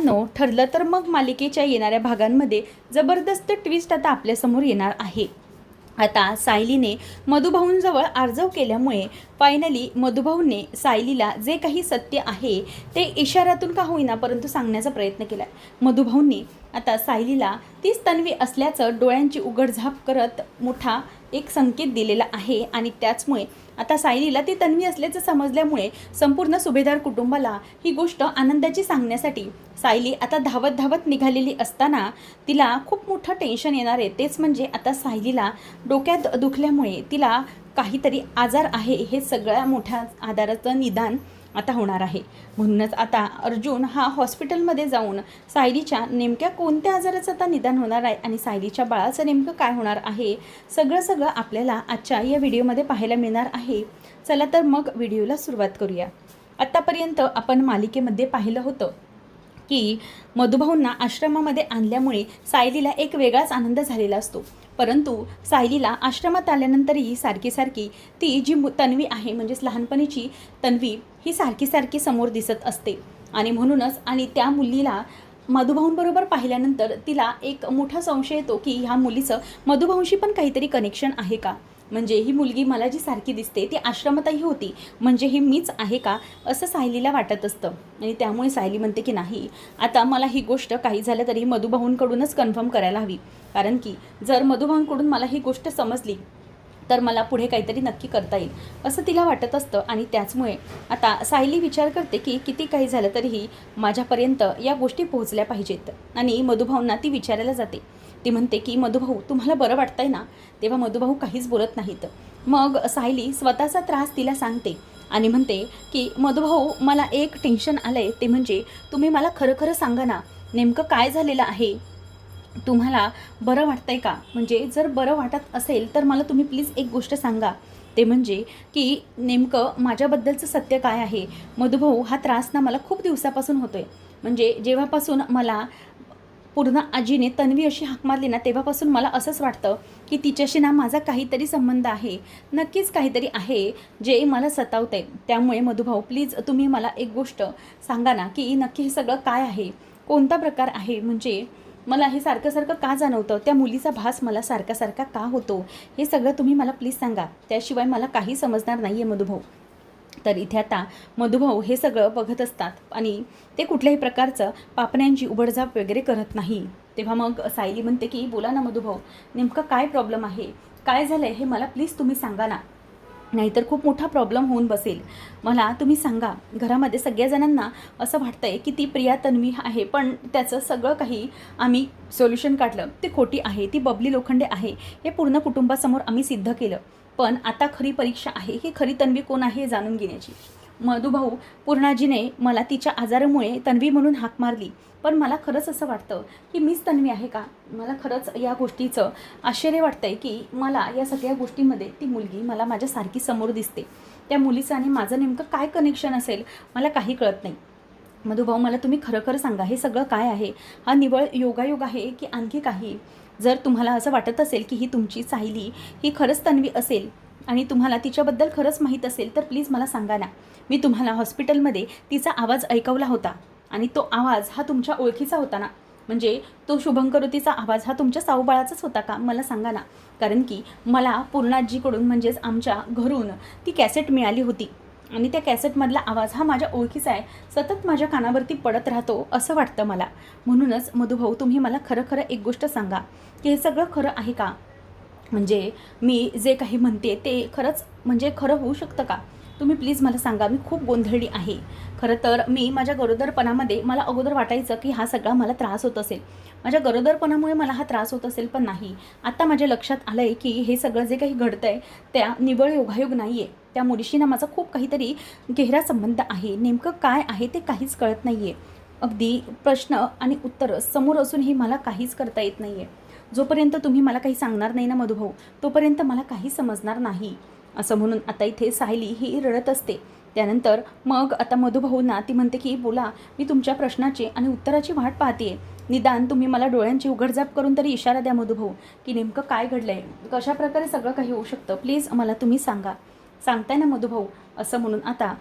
No ठरलं तर मग मालिकेच्या येणाऱ्या भागांमध्ये जबरदस्त ट्विस्ट आता आपल्यासमोर येणार आहे। आता सायलीने मधुभाऊंजवळ आर्जव केल्यामुळे फायनली मधुभाऊंने सायलीला जे काही सत्य आहे ते इशाऱ्यातून का होईना परंतु सांगण्याचा प्रयत्न केला। मधुभाऊंनी आता सायलीला तीच तन्वी असल्याचं डोळ्यांची उघडझाप करत मोठा एक संकेत दिलेला आहे आणि त्याचमुळे आता सायलीला ती तन्वी असल्याचं समजल्यामुळे संपूर्ण सुभेदार कुटुंबाला ही गोष्ट आनंदाची सांगण्यासाठी सायली आता धावत धावत निघालेली असताना तिला खूप मोठं टेन्शन येणार आहे। तेच म्हणजे आता सायलीला डोक्यात दुखल्यामुळे तिला काहीतरी आजार आहे हे सगळ्या मोठ्या आजाराचं निदान आता होणार आहे। म्हणूनच आता अर्जुन हा हॉस्पिटलमध्ये जाऊन सायलीच्या नेमक्या कोणत्या आजाराचं आता निदान होणार आहे आणि सायलीच्या बाळाचं नेमकं काय होणार आहे सगळं आपल्याला आजच्या या व्हिडिओमध्ये पाहायला मिळणार आहे। चला तर मग व्हिडिओला सुरुवात करूया। आत्तापर्यंत आपण मालिकेमध्ये पाहिलं होतं की मधुभाऊंना आश्रमामध्ये आणल्यामुळे सायलीला एक वेगळाच आनंद झालेला असतो, परंतु सायलीला आश्रमात आल्यानंतरही सारखी ती जी तन्वी आहे म्हणजेच लहानपणीची तन्वी ही सारखी समोर दिसत असते आणि म्हणूनच आणि त्या मुलीला मधुभाऊंबरोबर पाहिल्यानंतर तिला एक मोठा संशय येतो की ह्या मुलीचं मधुभाऊंशी पण काहीतरी कनेक्शन आहे का, म्हणजे ही मुलगी मला जी सारखी दिसते ती आश्रमातही होती म्हणजे ही मीच आहे का असं सायलीला वाटत असतं आणि त्यामुळे सायली म्हणते की नाही आता मला ही गोष्ट काही झालं तरी मधुभाऊंकडूनच कन्फर्म करायला हवी, कारण की जर मधुभाऊंकडून मला ही गोष्ट समजली तर मला पुढे काहीतरी नक्की करता येईल असं तिला वाटत असतं आणि त्याचमुळे आता सायली विचार करते की किती काही झालं तरीही माझ्यापर्यंत या गोष्टी पोहोचल्या पाहिजेत आणि मधुभाऊंना ती विचारायला जाते। ती म्हणते की मधुभाऊ तुम्हाला बरं वाटतंय ना, तेव्हा मधुभाऊ काहीच बोलत नाहीत। मग सायली स्वतःचा त्रास तिला सांगते आणि म्हणते की मधुभाऊ मला एक टेन्शन आलं आहे, ते म्हणजे तुम्ही मला खरं सांगा ना नेमकं काय झालेलं आहे, तुम्हाला बरं वाटतंय का, म्हणजे जर बरं वाटत असेल तर मला तुम्ही प्लीज एक गोष्ट सांगा, ते म्हणजे की नेमकं माझ्याबद्दलचं सत्य काय आहे। मधुभाऊ हा त्रास ना मला खूप दिवसापासून होतोय, म्हणजे जेव्हापासून मला पूर्ण आजीने तन्वी अशी हाक मारली ना तेव्हापासून मला असंच वाटतं की तिच्याशी ना माझा काहीतरी संबंध आहे, नक्कीच काहीतरी आहे जे मला सतावतंय। त्यामुळे मधुभाऊ प्लीज तुम्ही मला एक गोष्ट सांगा ना की नक्की हे सगळं काय आहे, कोणता प्रकार आहे, म्हणजे मला हे सारखं का जाणवतं, त्या मुलीचा भास मला सारखा का होतो, हे सगळं तुम्ही मला प्लीज सांगा, त्याशिवाय मला काही समजणार नाही आहे मधुभाऊ। तर इथे आता मधुभाऊ हे सगळं बघत असतात आणि ते कुठल्याही प्रकारचं पापण्यांची उघडझाप वगैरे करत नाही। तेव्हा मग सायली म्हणते की बोला ना मधुभाऊ नेमकं काय प्रॉब्लेम आहे, काय झालं आहे हे मला प्लीज तुम्ही सांगा ना, नाहीतर खूप मोठा प्रॉब्लेम होऊन बसेल, मला तुम्ही सांगा। घरामध्ये सगळ्या जणांना असं वाटतंय की ती प्रिया तन्वी आहे, पण त्याचं सगळं काही आम्ही सोल्युशन काढलं, ती खोटी आहे, ती बबली लोखंडे आहे हे पूर्ण कुटुंबासमोर आम्ही सिद्ध केलं, पण आता खरी परीक्षा आहे की खरी तन्वी कोण आहे हे जाणून घेण्याची। मधुभाऊ पूर्णाजीने मला तिच्या आजारामुळे तन्वी म्हणून हाक मारली, पण मला खरंच असं वाटतं की मीच तन्वी आहे का, मला खरंच या गोष्टीचं आश्चर्य वाटतंय की मला या सगळ्या गोष्टींमध्ये ती मुलगी मला माझ्यासारखी समोर दिसते, त्या मुलीचं आणि माझं नेमकं काय कनेक्शन असेल मला काही कळत नाही। मधुभाऊ मला तुम्ही खरं सांगा हे सगळं काय आहे, हा निव्वळ योगायोग आहे की आणखी काही, जर तुम्हाला असं वाटत असेल की ही तुमची सायली ही खरंच तन्वी असेल आणि तुम्हाला तिच्याबद्दल खरंच माहीत असेल तर प्लीज मला सांगा ना। मी तुम्हाला हॉस्पिटलमध्ये तिचा आवाज ऐकवला होता आणि तो आवाज हा तुमच्या ओळखीचा होता ना, म्हणजे तो शुभंकरोतीचा आवाज हा तुमच्या साऊबाळाचाच होता का, मला सांगा ना, कारण की मला पूर्णाजीकडून म्हणजेच आमच्या घरून ती कॅसेट मिळाली होती आणि त्या कॅसेटमधला आवाज हा माझ्या ओळखीचा आहे, सतत माझ्या कानावरती पडत राहतो असं वाटतं मला। म्हणूनच मधुभाऊ तुम्ही मला खरं एक गोष्ट सांगा की हे सगळं खरं आहे का, म्हणजे मी जे काही म्हणते ते खरंच म्हणजे खरं होऊ शकतं का, तुम्ही प्लीज मला सांगा, मी खूप गोंधळली आहे। खरं तर मी माझ्या गरोदरपणामध्ये मला अगोदर वाटायचं की हा सगळा मला त्रास होत असेल, माझ्या गरोदरपणामुळे मला हा त्रास होत असेल, पण नाही, आता माझ्या लक्षात आलं आहे की हे सगळं जे काही घडतं आहे त्या निव्वळ योगायोग नाही आहे, त्या मुलीशी ना माझा खूप काहीतरी गहिरा संबंध आहे, नेमकं काय आहे ते काहीच कळत नाही आहे, अगदी प्रश्न आणि उत्तरं समोर असूनही मला काहीच करता येत नाही आहे। जोपर्यंत तुम्ही मला काही सांगणार नाही ना मधुभाऊ तोपर्यंत मला काही समजणार नाही, असं म्हणून आता इथे सायली ही रडत असते। त्यानंतर मग आता मधुभाऊंना ती म्हणते की बोला, मी तुमच्या प्रश्नाची आणि उत्तराची वाट पाहते, निदान तुम्ही मला डोळ्यांची उघडझाप करून तरी इशारा द्या मधुभाऊ की नेमकं काय घडलंय, कशा प्रकारे सगळं काही होऊ शकतं, प्लीज मला तुम्ही सांगा, सांगताय ना मधुभाऊ, असं म्हणून आता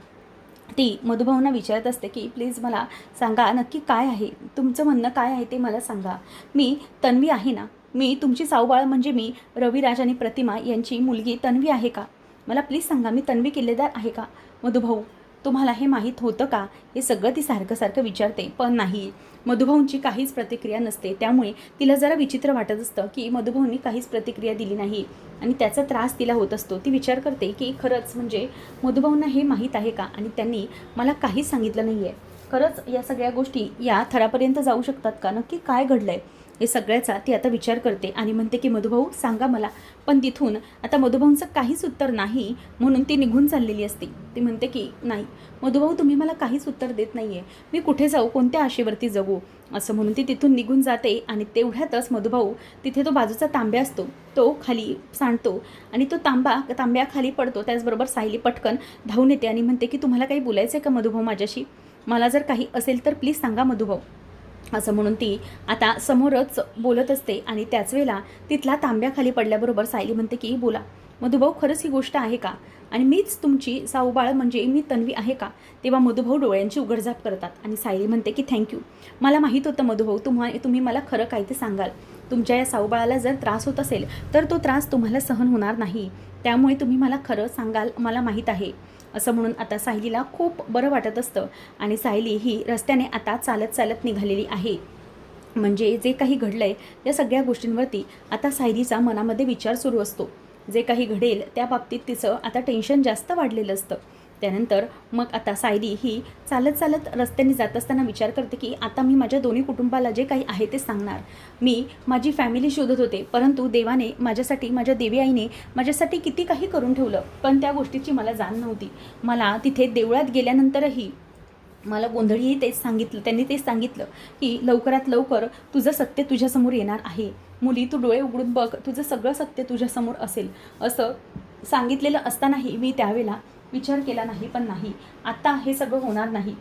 ती मधुभाऊंना विचारत असते की प्लीज मला सांगा नक्की काय आहे, तुमचं म्हणणं काय आहे ते मला सांगा. मी तन्वी आहे ना, मी तुमची साऊबाळ म्हणजे मी रविराज आणि प्रतिमा यांची मुलगी तन्वी आहे का? मला प्लीज सांगा, मी तन्वी किल्लेदार आहे का? मधुभाऊ, तुम्हाला हे माहीत होतं का? हे सगळं ती सारखं सारखं विचारते, पण नाही, मधुभाऊंची काहीच प्रतिक्रिया नसते. त्यामुळे तिला जरा विचित्र वाटत असतं की मधुभाऊंनी काहीच प्रतिक्रिया दिली नाही आणि त्याचा त्रास तिला होत असतो. ती विचार करते की खरंच म्हणजे मधुभाऊंना हे माहीत आहे का आणि त्यांनी मला काहीच सांगितलं नाही आहे. खरंच या सगळ्या गोष्टी या थरापर्यंत जाऊ शकतात का? नक्की काय घडलं आहे हे सगळ्याचा ती आता विचार करते आणि म्हणते की मधुभाऊ सांगा मला. पण तिथून आता मधुभाऊंचं काहीच उत्तर नाही म्हणून ती निघून चाललेली असते. ती म्हणते की नाही मधुभाऊ, तुम्ही मला काहीच उत्तर देत नाही आहे, मी कुठे जाऊ, कोणत्या आशेवरती जगू, असं म्हणून ती तिथून निघून जाते. आणि तेवढ्यातच मधुभाऊ तिथे तो बाजूचा तांब्या असतो तो खाली सांडतो आणि तो तांब्या खाली पडतो. त्याचबरोबर सायली पटकन धावून येते आणि म्हणते की तुम्हाला काही बोलायचं आहे का मधुभाऊ माझ्याशी? मला जर काही असेल तर प्लीज सांगा मधुभाऊ, असं म्हणून ती आता समोरच बोलत असते. आणि त्याच वेळेला तिथला तांब्या खाली पडल्याबरोबर सायली म्हणते की बोला मधुभाऊ, खरंच ही गोष्ट आहे का आणि मीच तुमची साऊबाळ म्हणजे मी तन्वी आहे का? तेव्हा मधुभाऊ डोळ्यांची उघडझाप करतात आणि सायली म्हणते की थँक्यू, मला माहीत होतं मधुभाऊ, तुम्ही मला खरं काय ते सांगाल. तुमच्या या साऊबाळाला जर त्रास होत असेल तर तो त्रास तुम्हाला सहन होणार नाही, त्यामुळे तुम्ही मला खरं सांगाल, मला माहीत आहे, असं म्हणून आता सायलीला खूप बरं वाटत असतं. आणि सायली ही रस्त्याने आता चालत चालत निघालेली आहे. म्हणजे जे काही घडलं आहे या सगळ्या गोष्टींवरती आता सायलीचा मनामध्ये विचार सुरू असतो. जे काही घडेल त्या बाबतीत तिचं आता टेन्शन जास्त वाढलेलं असतं. त्यानंतर मग आता सायली ही चालत चालत रस्त्याने जात असताना विचार करते की आता मी माझ्या दोन्ही कुटुंबाला जे काही आहे ते सांगणार. मी माझी फॅमिली शोधत होते, परंतु देवाने माझ्यासाठी, माझ्या देवी आईने माझ्यासाठी किती काही करून ठेवलं, पण त्या गोष्टीची मला जाण नव्हती. मला तिथे देवळात गेल्यानंतरही मला गोंधळीही त्यांनी तेच सांगितलं की लवकरात लवकर तुझं सत्य तुझ्यासमोर येणार आहे. मुली, तू डोळे उघडून बघ, तुझं सगळं सत्य तुझ्यासमोर असेल, असं सांगितलेलं असतानाही मी त्यावेळेला विचार केला नाही. पण नाही, आता हे सगळं होणार नाही.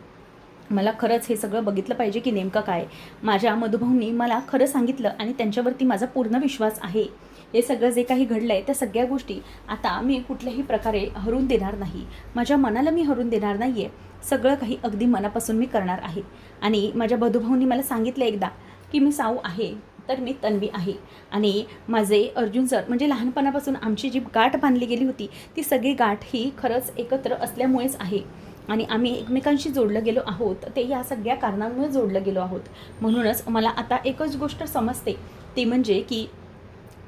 मला खरंच हे सगळं बघितलं पाहिजे की नेमकं काय. माझ्या मधुभाऊंनी मला खरं सांगितलं आणि त्यांच्यावरती माझा पूर्ण विश्वास आहे. हे सगळं जे काही घडलं आहे त्या सगळ्या गोष्टी आता मी कुठल्याही प्रकारे हरू देणार नाही. माझ्या मनाला मी हरू देणार नाही आहे. सगळं काही अगदी मनापासून मी करणार आहे. आणि माझ्या मधुभाऊंनी मला सांगितलं एकदा की मी साऊ आहे तर मी तन्वी आहे. आणि माझे अर्जुन सर म्हणजे लहानपणापासून आमची जी गाठ बांधली गेली होती ती सगळी गाठ ही खरंच एकत्र असल्यामुळेच आहे. आणि आम्ही एकमेकांशी जोडलं गेलो आहोत, ते या सगळ्या कारणांमुळे जोडलं गेलो आहोत. म्हणूनच मला आता एकच गोष्ट समजते, ती म्हणजे की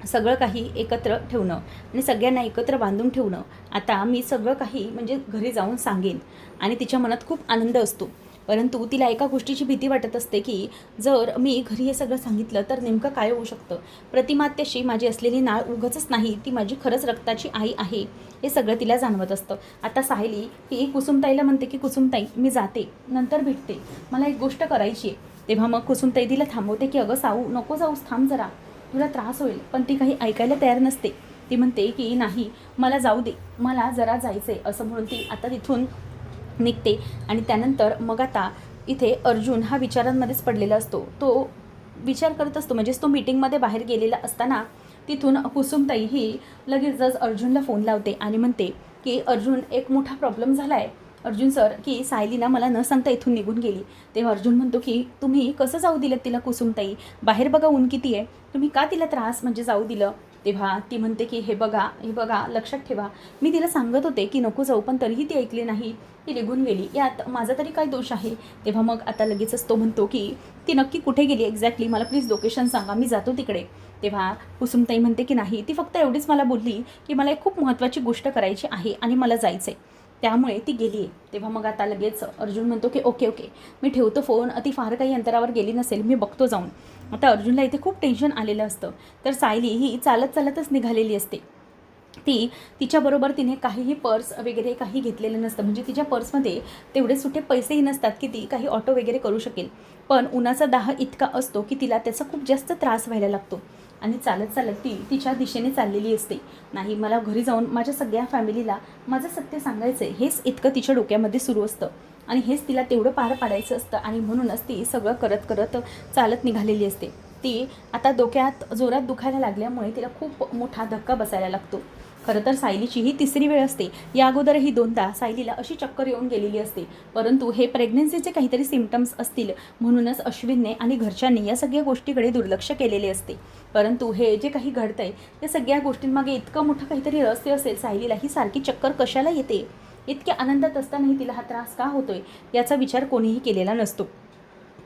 सगळं काही एकत्र ठेवणं आणि सगळ्यांना एकत्र बांधून ठेवणं. आता मी सगळं काही म्हणजे घरी जाऊन सांगेन आणि तिच्या मनात खूप आनंद असतो. परंतु तिला एका गोष्टीची भीती वाटत असते की जर मी घरी हे सगळं सांगितलं तर नेमकं काय होऊ शकतं. प्रतिमात्याशी माझी असलेली नाळ उगाचच नाही, ती माझी खरंच रक्ताची आई आहे, हे सगळं तिला जाणवत असतं. आता सायली ही कुसुमताईला म्हणते की कुसुमताई मी जाते, नंतर भेटते, मला एक गोष्ट करायची आहे. तेव्हा मग कुसुमताई तिला थांबवते की अगं साऊ नको जाऊस, थांब जरा, तुला त्रास होईल. पण ती काही ऐकायला तयार नसते. ती म्हणते की नाही मला जाऊ दे, मला जरा जायचं आहे, असं म्हणून ती आता तिथून निघते. आणि त्यानंतर मग आता इथे अर्जुन हा विचारांमध्येच पडलेला असतो. तो विचार करत असतो, म्हणजेच तो मीटिंगमध्ये बाहेर गेलेला असताना तिथून कुसुमताई ही लगेचच अर्जुनला फोन लावते आणि म्हणते की अर्जुन एक मोठा प्रॉब्लेम झाला आहे अर्जुन सर, की सायलीना मला न सांगता इथून निघून गेली. तेव्हा अर्जुन म्हणतो की तुम्ही कसं जाऊ दिलं तिला कुसुमताई, बाहेर बघा ऊन किती आहे, तुम्ही का तिला त्रास म्हणजे जाऊ दिलं. तेव्हा ती म्हणते की हे बघा लक्षात ठेवा, मी तिला सांगत होते की नको जाऊ पण तरीही ती ऐकली नाही, ती निघून गेली, यात माझा तरी काय दोष आहे. तेव्हा मग आता लगेचच तो म्हणतो की ती नक्की कुठे गेली एक्झॅक्टली, मला प्लीज लोकेशन सांगा, मी जातो तिकडे. तेव्हा कुसुमताई म्हणते की नाही, ती फक्त एवढीच मला बोलली की मला एक खूप महत्त्वाची गोष्ट करायची आहे आणि मला जायचं आहे, त्यामुळे ती गेली आहे. तेव्हा मग आता लगेच अर्जुन म्हणतो की ओके मी ठेवतो फोन, ती फार काही अंतरावर गेली नसेल, मी बघतो जाऊन. आता अर्जुनला इथे खूप टेन्शन आलेलं असतं. तर सायली ही चालतच निघालेली असते. ती तिच्याबरोबर तिने काहीही पर्स वगैरे काही घेतलेलं नसतं, म्हणजे तिच्या पर्समध्ये तेवढे सुटे पैसेही नसतात की ती काही ऑटो वगैरे करू शकेल. पण उन्हाचा दाह इतका असतो की तिला त्याचा खूप जास्त त्रास व्हायला लागतो आणि चालत ती तिच्या दिशेने चाललेली असते. नाही, मला घरी जाऊन माझ्या सगळ्या फॅमिलीला माझं सत्य सांगायचं आहे, हेच इतकं तिच्या डोक्यामध्ये सुरू असतं आणि हेच तिला तेवढं पार पाडायचं असतं. आणि म्हणूनच ती सगळं करत चालत निघालेली असते. ती आता डोक्यात जोरात दुखायला लागल्यामुळे तिला खूप मोठा धक्का बसायला लागतो. खरं तर सायलीची ही तिसरी वेळ असते. या अगोदरही 2दा सायलीला अशी चक्कर येऊन गेलेली असते, परंतु हे प्रेग्नन्सीचे काहीतरी सिम्पटम्स असतील म्हणूनच अश्विनने आणि घरच्यांनी या सगळ्या गोष्टीकडे दुर्लक्ष केलेले असते. परंतु हे जे काही घडतंय त्या सगळ्या गोष्टींमागे इतकं मोठं काहीतरी रहस्य असेल. सायलीला ही सारखी चक्कर कशाला येते, इतक्या आनंदात असतानाही तिला हा त्रास का होतोय याचा विचार कोणीही केलेला नसतो.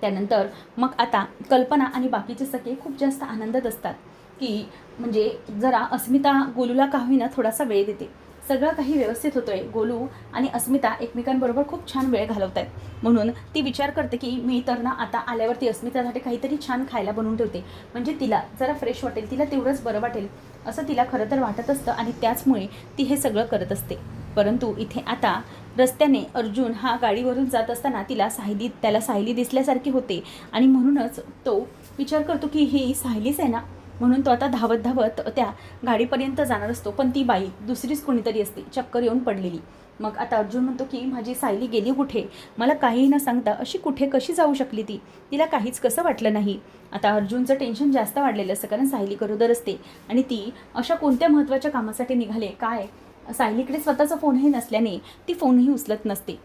त्यानंतर मग आता कल्पना आणि बाकीचे सगळे खूप जास्त आनंदात असतात की म्हणजे जरा अस्मिता गोलूला का होईना थोडासा वेळ देते. सगळं काही व्यवस्थित होतं आहे. गोलू आणि अस्मिता एकमेकांबरोबर खूप छान वेळ घालवत आहेत. म्हणून ती विचार करते की मी तर ना आता आल्यावरती अस्मितासाठी काहीतरी छान खायला बनवून ठेवते, म्हणजे तिला जरा फ्रेश वाटेल, तिला तेवढंच बरं वाटेल असं तिला खरं तर वाटत असतं आणि त्याचमुळे ती हे सगळं करत असते. परंतु इथे आता रस्त्याने अर्जुन हा गाडीवरून जात असताना त्याला सायली दिसल्यासारखी होते आणि म्हणूनच तो विचार करतो की ही सायलीच आहे ना. म्हणून तो आता धावत धावत त्या गाडीपर्यंत जाणार असतो, पण ती बाई दुसरीच कोणीतरी असते, चक्कर येऊन पडलेली. मग आता अर्जुन म्हणतो की माझी सायली गेली कुठे, मला काहीही न सांगता अशी कुठे कशी जाऊ शकली ती, तिला काहीच कसं वाटलं नाही. आता अर्जुनचं टेन्शन जास्त वाढलेलं असतं, कारण सायली गरोदर असते आणि ती अशा कोणत्या महत्त्वाच्या कामासाठी निघाले काय. सायलीकडे स्वतःचा फोनही नसल्याने ती फोनही उचलत नसते.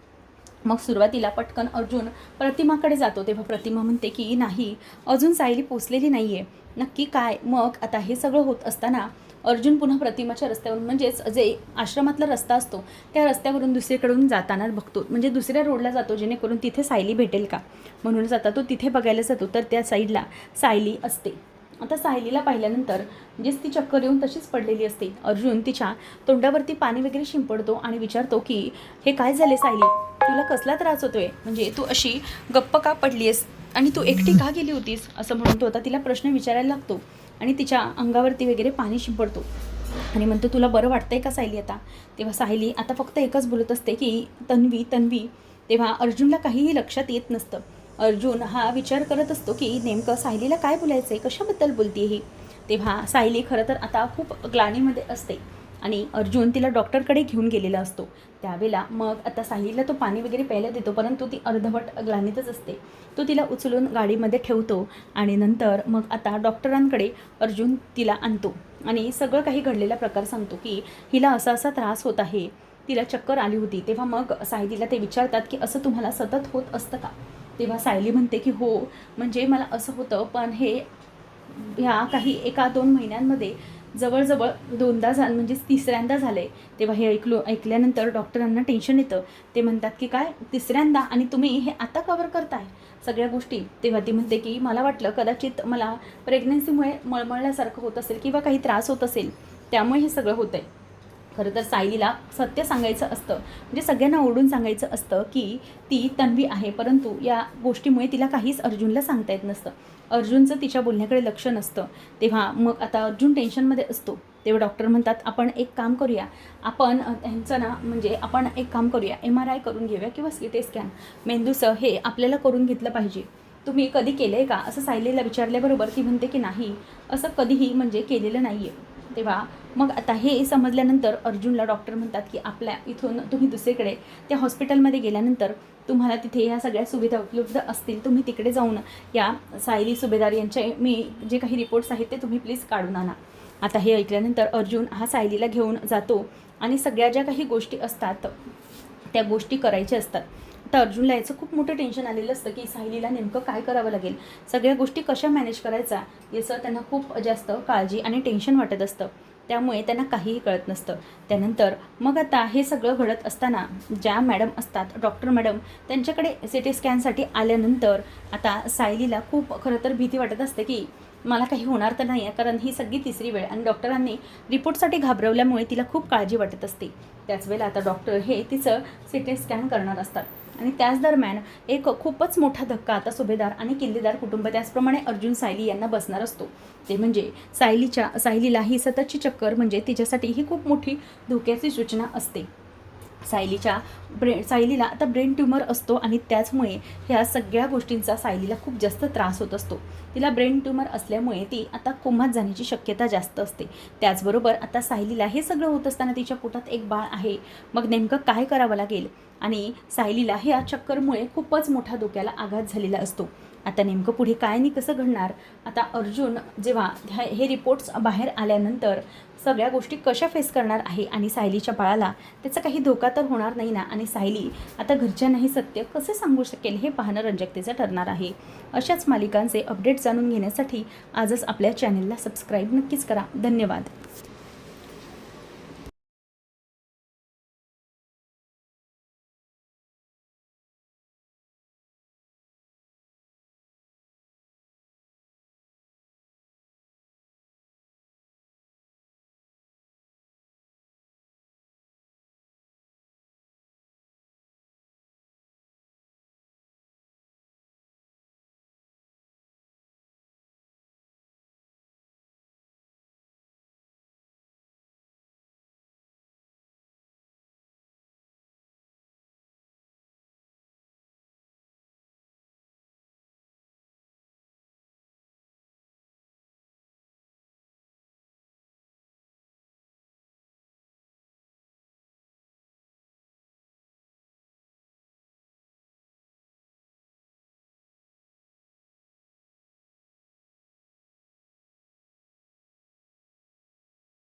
मग सुरुवातीला पटकन अर्जुन प्रतिमाकडे जातो, तेव्हा प्रतिमा म्हणते की नाही, अजून सायली पोचलेली नाही आहे, नक्की काय. मग आता हे सगळं होत असताना अर्जुन पुन्हा प्रतिमाच्या रस्त्यावरून म्हणजेच जे आश्रमातला रस्ता असतो त्या रस्त्यावरून दुसरीकडून जाताना बघतो, म्हणजे दुसऱ्या रोडला जातो जेणेकरून तिथे सायली भेटेल का म्हणूनच आता तो तिथे बघायला जातो. तर त्या साईडला सायली असते. आता सायलीला पाहिल्यानंतर म्हणजेच ती चक्कर येऊन तशीच पडलेली असते. अर्जुन तिच्या तोंडावरती पाणी वगैरे शिंपडतो आणि विचारतो की हे काय झाले सायली, तुला कसला त्रास होतोय, म्हणजे तू अशी गप्प का पडली आहेस आणि तू एकटी का गेली होतीस असं म्हणून तो आता तिला प्रश्न विचारायला लागतो आणि तिच्या अंगावरती वगैरे पाणी शिंपडतो आणि म्हणतो तुला बरं वाटतंय का सायली आता. तेव्हा सायली आता फक्त एकच बोलत असते की तन्वी तन्वी. तेव्हा अर्जुनला काहीही लक्षात येत नसतं. अर्जुन हा विचार करत असतो की नेमकं सायलीला काय बोलायचं आहे, कशाबद्दल बोलते ही. तेव्हा सायली खरं तर आता खूप ग्लानीमध्ये असते आणि अर्जुन तिला डॉक्टरकडे घेऊन गेलेला असतो. त्यावेळेला मग आता सायलीला तो पाणी वगैरे प्यायला देतो, परंतु ती अर्धवट ग्लानीतच असते. तो तिला उचलून गाडीमध्ये ठेवतो आणि नंतर मग आता डॉक्टरांकडे अर्जुन तिला आणतो आणि सगळं काही घडलेला प्रकार सांगतो की हिला असा असा त्रास होत आहे, तिला चक्कर आली होती. तेव्हा मग सायलीला ते विचारतात की असं तुम्हाला सतत होत असतं का. तेव्हा सायली म्हणते की हो, म्हणजे मला असं होतं, पण हे ह्या काही 1-2 महिन्यांमध्ये जवळजवळ 2दा झालं, म्हणजे तिसऱ्यांदा झालं आहे. तेव्हा हे ऐकल्यानंतर डॉक्टरांना टेन्शन येतं. ते म्हणतात की काय तिसऱ्यांदा, आणि तुम्ही हे आता कव्हर करताय सगळ्या गोष्टी. तेव्हा ती म्हणते की मला वाटलं कदाचित मला प्रेग्नन्सीमुळे मळमळल्यासारखं होत असेल किंवा काही त्रास होत असेल, त्यामुळे हे सगळं होतं आहे. खरं तर सायलीला सत्य सांगायचं असतं, म्हणजे सगळ्यांना ओरडून सांगायचं असतं की ती तन्वी आहे, परंतु या गोष्टीमुळे तिला काहीच अर्जुनला सांगता येत नसतं. अर्जुनचं तिच्या बोलण्याकडे लक्ष नसतं. तेव्हा मग आता अर्जुन टेन्शनमध्ये असतो. तेव्हा डॉक्टर म्हणतात आपण एक काम करूया, आपण ह्यांचं ना म्हणजे आपण एक काम करूया, MRI करून घेऊया किंवा CT स्कॅन मेंदूचं हे आपल्याला करून घेतलं पाहिजे. तुम्ही कधी केलं आहे का असं सायलीला विचारल्याबरोबर ती म्हणते की नाही, असं कधीही म्हणजे केलेलं नाही आहे. तेव्हा मग आता हे समजल्यानंतर अर्जुनला डॉक्टर म्हणतात की आपल्या इथून तुम्ही दुसरीकडे त्या हॉस्पिटलमध्ये गेल्यानंतर तुम्हाला तिथे ह्या सगळ्या सुविधा उपलब्ध असतील, तुम्ही तिकडे जाऊन या सायली सुभेदार यांचे मी जे काही रिपोर्ट्स आहेत ते तुम्ही प्लीज काढून आणा. आता हे ऐकल्यानंतर अर्जुन हा सायलीला घेऊन जातो आणि सगळ्या ज्या काही गोष्टी असतात त्या गोष्टी करायच्या असतात. तर अर्जुनला याचं खूप मोठं टेन्शन आलेलं असतं की सायलीला नेमकं काय करावं लागेल, सगळ्या गोष्टी कशा मॅनेज करायचा याचं त्यांना खूप जास्त काळजी आणि टेन्शन वाटत असतं. त्यामुळे त्यांना काहीही कळत नसतं. त्यानंतर मग आता हे सगळं घडत असताना ज्या मॅडम असतात डॉक्टर मॅडम, त्यांच्याकडे CT स्कॅनसाठी आल्यानंतर आता सायलीला खूप खरं तर भीती वाटत असते की मला काही होणार तर नाही आहे, कारण ही सगळी तिसरी वेळ आणि डॉक्टरांनी रिपोर्टसाठी घाबरवल्यामुळे तिला खूप काळजी वाटत असते. त्याच वेळेला आता डॉक्टर हे तिचं CT स्कॅन करणार असतात आणि त्याच दरम्यान एक खूपच मोठा धक्का आता सुभेदार आणि किल्लेदार कुटुंब त्याचप्रमाणे अर्जुन सायली यांना बसणार असतो. ते म्हणजे सायलीला ही सततची चक्कर म्हणजे तिच्यासाठी ही खूप मोठी धोक्याची सूचना असते. सायलीला आता ब्रेन ट्यूमर असतो आणि त्याचमुळे ह्या सगळ्या गोष्टींचा सायलीला खूप जास्त त्रास होत असतो. तिला ब्रेन ट्यूमर असल्यामुळे ती आता कोमात जाण्याची शक्यता जास्त असते. त्याचबरोबर आता सायलीला हे सगळं होत असताना तिच्या पोटात एक बाळ आहे. मग नेमकं काय करावं लागेल, आणि सायलीला ह्या चक्करमुळे खूपच मोठा धोक्याला आघात झालेला असतो. आता नेमकं पुढे काय आणि कसं घडणार, आता अर्जुन जेव्हा हे रिपोर्ट्स बाहेर आल्यानंतर सगळ्या गोष्टी कशा फेस करणार आहे आणि सायलीच्या बाळाला त्याचा काही धोका तर होणार नाही ना, आणि सायली आता घरच्यांनाही सत्य कसं सांगू शकेल हे पाहणं रंजकतेचं ठरणार आहे. अशाच मालिकांचे अपडेट जाणून घेण्यासाठी आजच आपल्या चॅनेलला सबस्क्राईब नक्कीच करा. धन्यवाद.